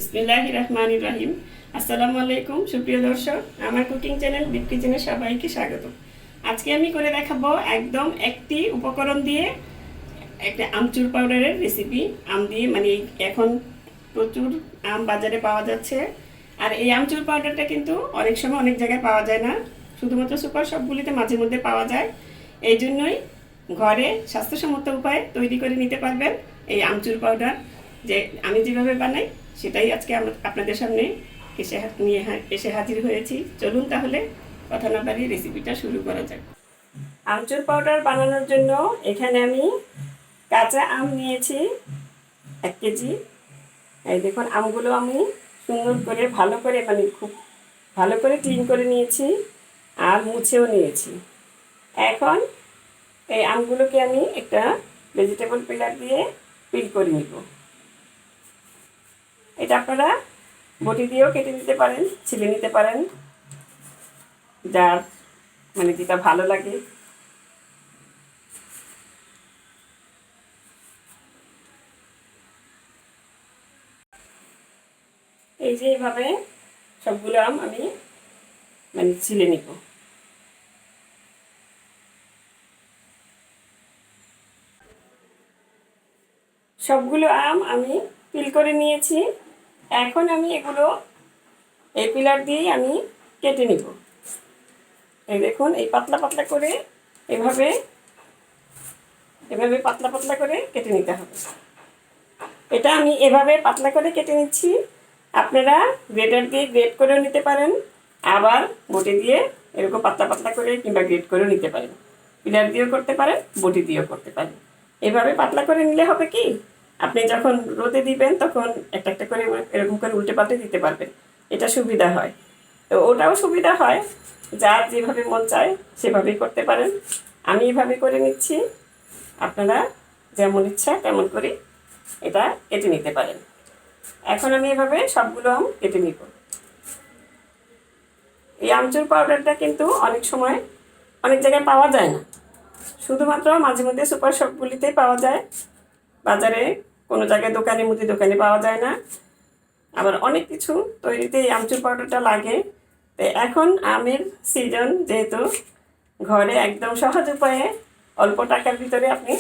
বিসমিল্লাহির রহমানির রহিম। আসসালামু আলাইকুম সুপ্রিয় দর্শক, আমার কুকিং চ্যানেল দীপ কিচেনে সবাইকে স্বাগত। আজকে আমি করে দেখাবো একদম একটি উপকরণ দিয়ে একটা আমচুর পাউডারের রেসিপি। আম দিয়ে মানে এখন প্রচুর আম বাজারে পাওয়া যাচ্ছে, আর এই আমচুর পাউডারটা কিন্তু অনেক সময় অনেক জায়গায় পাওয়া যায় না, শুধুমাত্র সুপার শপগুলিতে মাঝে মধ্যে পাওয়া যায়। এই জন্যই ঘরে স্বাস্থ্যসম্মত উপায়ে তৈরি করে নিতে পারবেন এই আমচুর পাউডার। যে আমি যেভাবে বানাই সেটাই আজকে আপনাদের সামনে এসে হাজির হয়েছি। চলুন তাহলে কথা না বাড়িয়ে রেসিপিটা শুরু করা যাক। আমচুর পাউডার বানানোর জন্য এখানে আমি কাঁচা আম নিয়েছি 1 কেজি। এই দেখুন, আমগুলো আমি সুন্দর করে ভালো করে মানে খুব ভালো করে ক্লিন করে নিয়েছি আর মুছেও নিয়েছি। এখন এই আমগুলোকে আমি একটা ভেজিটেবল পিলার দিয়ে পিল করে নিব। এটা আপনারা বটি দিয়েও কেটে নিতে পারেন, ছিলে নিতে পারেন, যার মানে যেটা ভালো লাগে। এই যে এইভাবে সবগুলো আম আমি মানে ছিলে নিব। সবগুলো আম আমি পিল করে নিয়েছি। এখন আমি এগুলো এই পিলার দিয়েই আমি কেটে নিব। এই দেখুন, এই পাতলা পাতলা করে এভাবে এভাবে পাতলা পাতলা করে কেটে নিতে হবে। এটা আমি এভাবে পাতলা করে কেটে নিচ্ছি। আপনারা গ্রেটার দিয়ে গ্রেট করেও নিতে পারেন, আবার বটি দিয়ে এরকম পাতলা পাতলা করে কিংবা গ্রেট করেও নিতে পারেন। পিলার দিয়েও করতে পারেন, বটি দিয়েও করতে পারেন। এভাবে পাতলা করে নিলে হবে কি, আপনি যখন রোদে দিবেন তখন একটা একটা করে এরকম করে উল্টে পাল্টে দিতে পারবেন। এটা সুবিধা হয়। তো ওটাও সুবিধা হয়, যার যেভাবে মন চায় সেভাবেই করতে পারেন। আমি এভাবে করে নিচ্ছি, আপনারা যেমন ইচ্ছা তেমন করে এটা কেটে নিতে পারেন। এখন আমি এভাবে সবগুলো আম কেটে নিব। এই আমচুর পাউডারটা কিন্তু অনেক সময় অনেক জায়গায় পাওয়া যায় না, শুধুমাত্র মাঝে মধ্যে সুপার শপগুলিতেই পাওয়া যায়। বাজারে কোনো জায়গায় দোকানে মুদি দোকানে পাওয়া যায় না। আবার অনেক কিছু তৈরিতে এই আমচুর পাউডারটা লাগে। তো এখন আমের সিজন যেহেতু, ঘরে একদম সহজ উপায়ে অল্প টাকার ভিতরে আপনি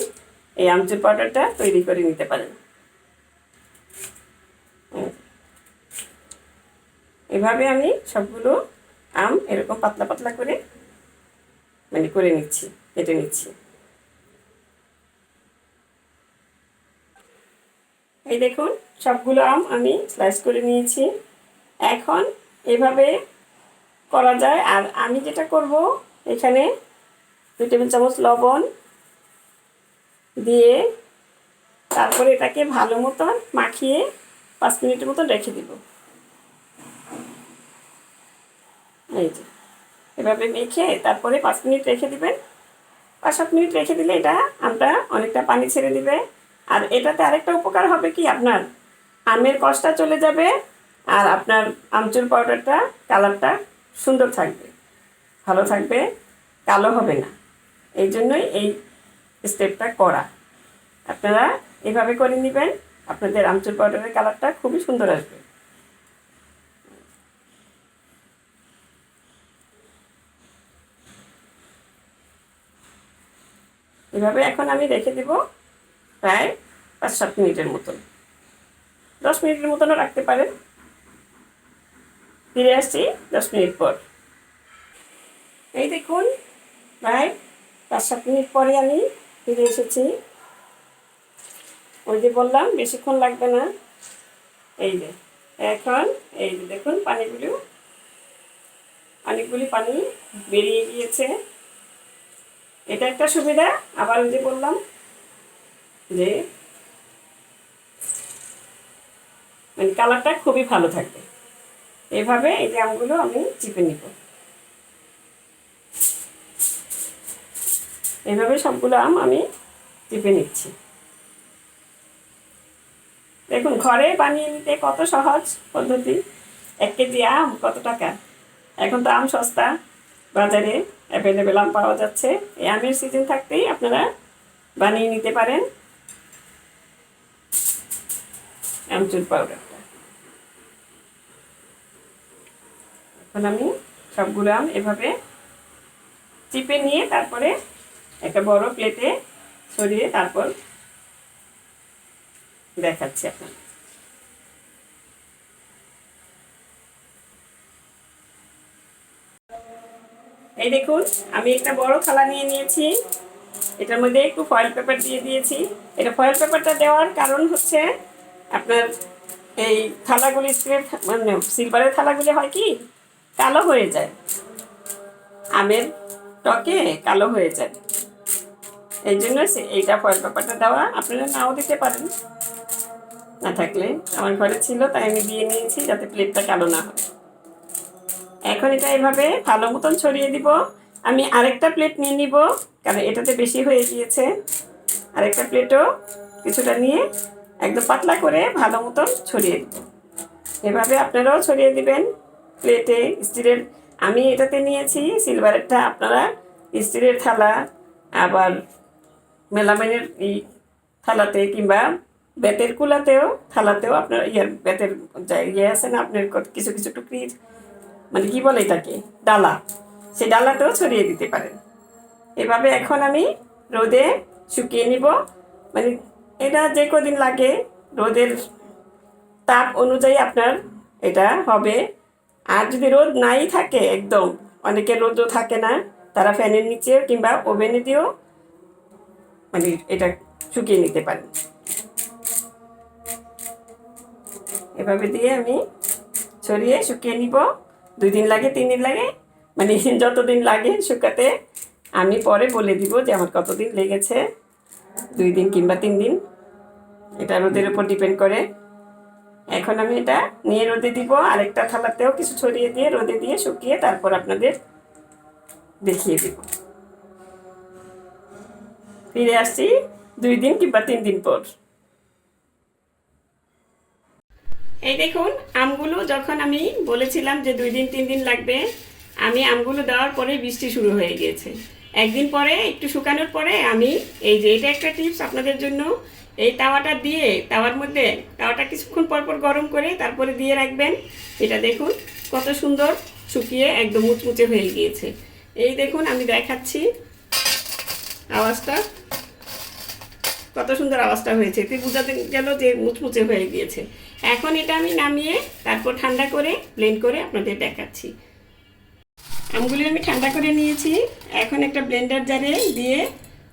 এই আমচুর পাউডারটা তৈরি করে নিতে পারেন। এভাবে আমি সবগুলো আম এরকম পাতলা পাতলা করে মানে করে নিচ্ছি, কেটে নিচ্ছি। এই দেখুন, সবগুলো আম আমি স্লাইস করে নিয়েছি। এখন এভাবে করা যায়। আর আমি যেটা করব, এখানে 2 টেবিল চামচ লবণ দিয়ে তারপরে এটাকে ভালো মতন মাখিয়ে 5 মিনিটের মতন রেখে দিব। এই যে এভাবে মেখে তারপরে 5 মিনিট রেখে দিবেন। 5-7 মিনিট রেখে দিলে এটা আমটা অনেকটা পানি ছেড়ে দিবে। আর এটাতে আরেকটা উপকার হবে কি, আপনার আমের কষটা চলে যাবে, আর আপনার আমচুর পাউডারটা কালারটা সুন্দর থাকবে, ভালো থাকবে, কালো হবে না। এই জন্যই এই স্টেপটা করা। আপনারা এভাবে করে নেবেন, আপনাদের আমচুর পাউডারের কালারটা খুবই সুন্দর আসবে। এভাবে এখন আমি রেখে দেব প্রায় 5-7 মিনিটের মতন, 10 মিনিটের মতনও রাখতে পারেন। ফিরে আসছি 10 মিনিট পর। এই দেখুন, প্রায় 5-7 মিনিট পরে আমি ফিরে এসেছি। ওই যে বললাম বেশিক্ষণ লাগবে না। এই যে এখন এই যে দেখুন, অনেকগুলি পানি বেরিয়ে গিয়েছে। এটা একটা সুবিধা। আবার ওই যে বললাম যে মানে কালারটা খুবই ভালো থাকবে। এভাবে এই যে আমগুলো আমি চিপে নিব। এইভাবে সবগুলো আম আমি চিপে নিচ্ছি। দেখুন, ঘরে বানিয়ে নিতে কত সহজ পদ্ধতি। 1 কেজি আম কত টাকা? এখন তো আম সস্তা, বাজারে অ্যাভেলেবেল আম পাওয়া যাচ্ছে। এই আমের সিজন থাকতেই আপনারা বানিয়ে নিতে পারেন আমচুর পাউডারটা। এখন আমি সবগুলো আম এভাবে চিপে নিয়ে তারপরে একটা বড় প্লেটে ছড়িয়ে তারপর দেখাচ্ছি আপনার। এই দেখুন, আমি একটা বড় থালা নিয়ে নিয়েছি, এটার মধ্যে একটু ফয়েল পেপার দিয়ে দিয়েছি। এটা ফয়েল পেপারটা দেওয়ার কারণ হচ্ছে আপনার এই থালাগুলি মানে সিলভারের থালাগুলি হয় কি কালো হয়ে যায়, আমের টকে কালো হয়ে যায়, এই জন্য এইটা ফয়েল পেপারটা দেওয়া। আপনারা নাও দিতে পারেন, না থাকলে আমার ঘরে ছিল তাই আমি দিয়ে নিয়েছি যাতে প্লেটটা কালো না হয়। এখন এটা এভাবে ভালো মতন ছড়িয়ে দিব। আমি আরেকটা প্লেট নিয়ে নিব কারণ এটাতে বেশি হয়ে গিয়েছে। আরেকটা প্লেটও কিছুটা নিয়ে একদম পাতলা করে ভালো মতন ছড়িয়ে দিব। এভাবে আপনারাও ছড়িয়ে দিবেন প্লেটে। স্টিলের আমি এটাতে নিয়েছি, সিলভারেরটা আপনারা স্টিলের থালা আবার মেলামাইনের থালাতে কিংবা বেতের কুলাতেও থালাতেও আপনার বেতের আছে না আপনার কিছু কিছু টুকরির মানে কি বলে এটাকে ডালা, সেই ডালাতেও ছড়িয়ে দিতে পারেন। এভাবে এখন আমি রোদে শুকিয়ে নিব। মানে এটা যে কদিন লাগে রোদের তাপ অনুযায়ী আপনার এটা হবে। আর যদি রোদ নাই থাকে একদম, অনেকের রোদও থাকে না, তারা ফ্যানের নিচেও কিংবা ওভেনে দিয়েও মানে এটা শুকিয়ে নিতে পারেন। এভাবে দিয়ে আমি ছড়িয়ে শুকিয়ে নিব। 2 দিন লাগে 3 দিন লাগে, মানে যতদিন লাগে শুকাতে আমি পরে বলে দিব যে আমার কতদিন লেগেছে, 2 দিন কিংবা 3 দিন, এটা রোদের উপর ডিপেন্ড করে। এখন আমি এটা নিয়ে রোদে দিব, আরেকটা থালাতেও কিছু ছড়িয়ে দিয়ে রোদে দিয়ে শুকিয়ে তারপর আপনাদের দেখিয়ে দিব। ফিরে আসছি 2 দিন কিংবা 3 দিন পর। এই দেখুন, আমগুলো যখন আমি বলেছিলাম যে 2 দিন 3 দিন লাগবে, আমি আমগুলো দেওয়ার পরে বৃষ্টি শুরু হয়ে গিয়েছে। একদিন পরে একটু শুকানোর পরে আমি এই যে এটা একটা টিপস আপনাদের জন্য, এই তাওয়াটা দিয়ে তাওয়াটা কিছুক্ষণ পরপর গরম করে তারপরে দিয়ে রাখবেন। এটা দেখুন কত সুন্দর শুকিয়ে একদম মুচমুচে হয়ে গিয়েছে। এই দেখুন আমি দেখাচ্ছি আওয়াজটা, কত সুন্দর আওয়াজটা হয়েছে, এতে বোঝা গেল যে মুচমুচে হয়ে গিয়েছে। এখন এটা আমি নামিয়ে তারপর ঠান্ডা করে ব্লেন্ড করে আপনাদের দেখাচ্ছি। আমগুলি আমি ঠান্ডা করে নিয়েছি, এখন একটা ব্লেন্ডার জারে দিয়ে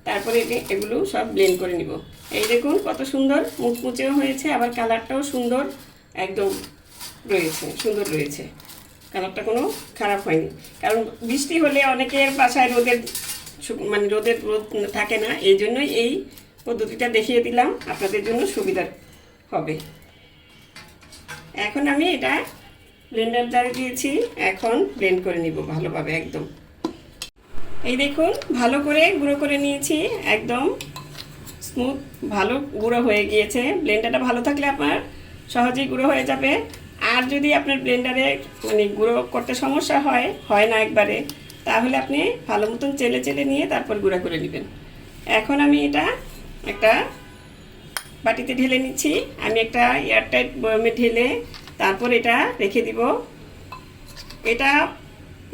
তারপরে এগুলো সব ব্লেন্ড করে নিব। এই দেখুন কত সুন্দর মুচমুচেও হয়েছে, আবার কালারটাও সুন্দর একদম সুন্দর রয়েছে, কালারটা কোনো খারাপ হয়নি। কারণ বৃষ্টি হলে অনেকের বাসায় রোদ থাকে না, এই জন্যই এই পদ্ধতিটা দেখিয়ে দিলাম, আপনাদের জন্য সুবিধা হবে। এখন আমি এটা ব্লেন্ডার জারে দিয়েছি, এখন ব্লেন্ড করে নিব ভালোভাবে একদম। এই দেখুন ভালো করে গুঁড়ো করে নিয়েছি, একদম স্মুথ ভালো গুঁড়ো হয়ে গিয়েছে। ব্লেন্ডারটা ভালো থাকলে আপনার সহজেই গুঁড়ো হয়ে যাবে। আর যদি আপনার ব্লেন্ডারে মানে গুঁড়ো করতে সমস্যা হয় না একবারে, তাহলে আপনি ভালো মতন চেলে নিয়ে তারপর গুঁড়া করে নেবেন। এখন আমি এটা একটা বাটিতে ঢেলে নিচ্ছি। আমি একটা এয়ারটাইট বয়ামে ঢেলে তারপর এটা রেখে দিব। এটা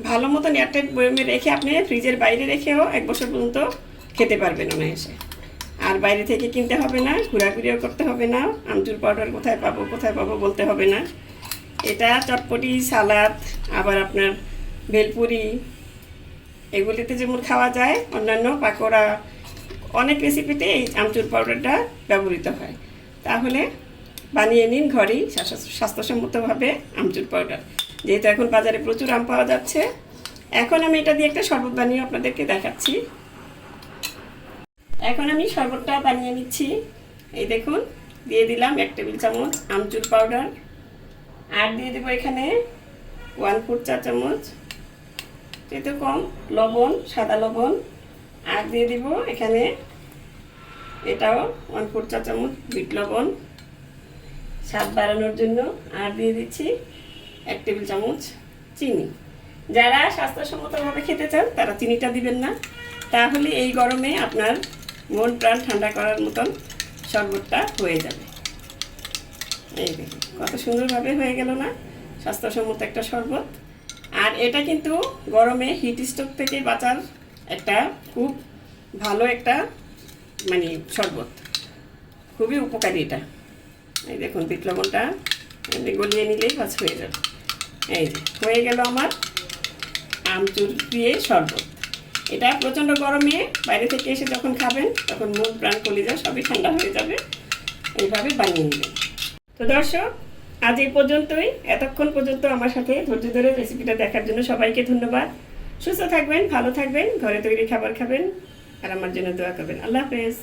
ভালো মতন এয়ারটাইট বয়ামে রেখে আপনি ফ্রিজের বাইরে রেখেও 1 বছর পর্যন্ত খেতে পারবেন অনায়াসে। আর বাইরে থেকে কিনতে হবে না, ঘোরাঘুরিও করতে হবে না, আমচুর পাউডার কোথায় পাবো বলতে হবে না। এটা চটপটি, সালাদ, আবার আপনার ভেলপুরি এগুলিতে যেমন খাওয়া যায়, অন্যান্য পাকোড়া অনেক রেসিপিতে এই আমচুর পাউডারটা ব্যবহৃত হয়। তাহলে বানিয়ে নিন ঘরেই স্বাস্থ্যসম্মতভাবে আমচুর পাউডার, যেহেতু এখন বাজারে প্রচুর আম পাওয়া যাচ্ছে। এখন আমি এটা দিয়ে একটা শরবত বানিয়ে আপনাদেরকে দেখাচ্ছি। এখন আমি শরবতটা বানিয়ে নিচ্ছি। এই দেখুন দিয়ে দিলাম 1 টেবিল চামচ আমচুর পাউডার, আর দিয়ে দেবো এখানে 1/4 চা চামচ এতে কম লবণ, সাদা লবণ, আর দিয়ে দিব এখানে এটাও 1/4 চা চামচ বিট লবণ স্বাদ বাড়ানোর জন্য, আর দিয়ে দিচ্ছি 1 টেবিল চামচ চিনি। যারা স্বাস্থ্যসম্মতভাবে খেতে চান তারা চিনিটা দিবেন না, তাহলে এই গরমে আপনার মন প্রাণ ঠান্ডা করার মতন শরবতটা হয়ে যাবে। এই দেখুন কত সুন্দরভাবে হয়ে গেল না স্বাস্থ্যসম্মত একটা শরবত। আর এটা কিন্তু গরমে হিট স্ট্রোক থেকে বাঁচার একটা খুব ভালো একটা মানে শরবত, খুবই উপকারী এটা। এই দেখুন বিট লবণটা গলিয়ে নিলেই বাস হয়ে যাবে। এই যে হয়ে গেল আমার আমচুর দিয়ে শরবত। এটা প্রচণ্ড গরমে বাইরে থেকে এসে যখন খাবেন তখন মন প্রাণ কলিজা সবই ঠান্ডা হয়ে যাবে। এইভাবে বানিয়ে নেবেন। তো দর্শক, আজ এই পর্যন্তই। এতক্ষণ পর্যন্ত আমার সাথে ধৈর্য ধরে রেসিপিটা দেখার জন্য সবাইকে ধন্যবাদ। সুস্থ থাকবেন, ভালো থাকবেন, ঘরে তৈরি খাবার খাবেন আর আমার জন্য দোয়া করবেন। আল্লাহ হাফেজ।